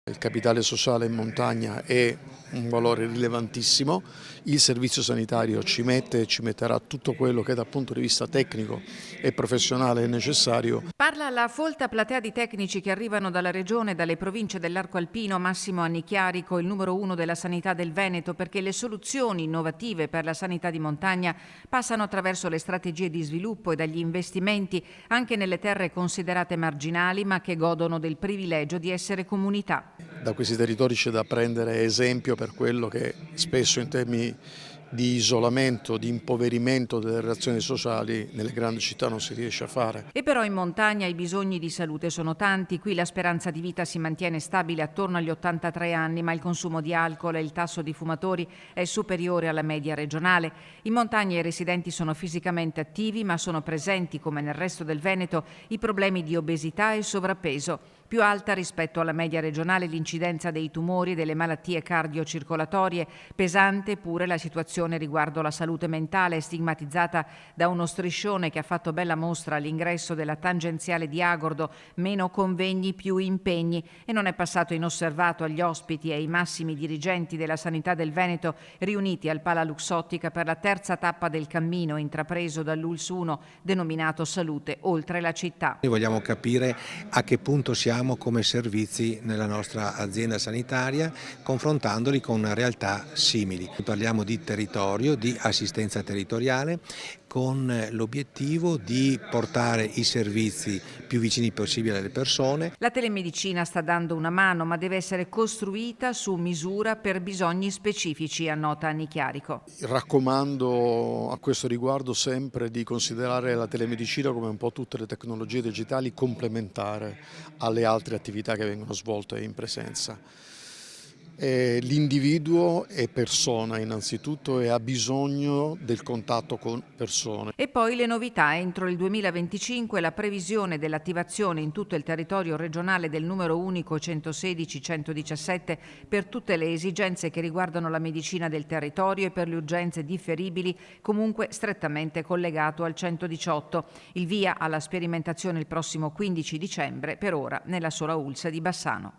Il capitale sociale in montagna è un valore rilevantissimo, il servizio sanitario ci mette e ci metterà tutto quello che dal punto di vista tecnico e professionale è necessario. Parla la folta platea di tecnici che arrivano dalla regione e dalle province dell'Arco Alpino, Massimo Annichiarico, il numero uno della sanità del Veneto, perché le soluzioni innovative per la sanità di montagna passano attraverso le strategie di sviluppo e dagli investimenti anche nelle terre considerate marginali ma che godono del privilegio di essere comunità. Da questi territori c'è da prendere esempio per quello che spesso in termini di isolamento, di impoverimento delle relazioni sociali nelle grandi città non si riesce a fare. E però in montagna i bisogni di salute sono tanti, qui la speranza di vita si mantiene stabile attorno agli 83 anni, ma il consumo di alcol e il tasso di fumatori è superiore alla media regionale. In montagna i residenti sono fisicamente attivi, ma sono presenti, come nel resto del Veneto, i problemi di obesità e sovrappeso. Più alta rispetto alla media regionale l'incidenza dei tumori e delle malattie cardiocircolatorie, pesante pure la situazione riguardo la salute mentale, stigmatizzata da uno striscione che ha fatto bella mostra all'ingresso della tangenziale di Agordo, meno convegni, più impegni, e non è passato inosservato agli ospiti e ai massimi dirigenti della sanità del Veneto riuniti al Pala Luxottica per la terza tappa del cammino intrapreso dall'ULS 1 denominato Salute oltre la città. Noi vogliamo capire a che punto siamo come servizi nella nostra azienda sanitaria, confrontandoli con realtà simili. Parliamo di territorio, di assistenza territoriale, con l'obiettivo di portare i servizi più vicini possibile alle persone. La telemedicina sta dando una mano, ma deve essere costruita su misura per bisogni specifici, annota Annichiarico. Raccomando a questo riguardo sempre di considerare la telemedicina come un po' tutte le tecnologie digitali complementare alle altre attività che vengono svolte in presenza. L'individuo è persona innanzitutto e ha bisogno del contatto con persone. E poi le novità: entro il 2025 la previsione dell'attivazione in tutto il territorio regionale del numero unico 116-117 per tutte le esigenze che riguardano la medicina del territorio e per le urgenze differibili, comunque strettamente collegato al 118. Il via alla sperimentazione il prossimo 15 dicembre, per ora nella sola ULSS di Bassano.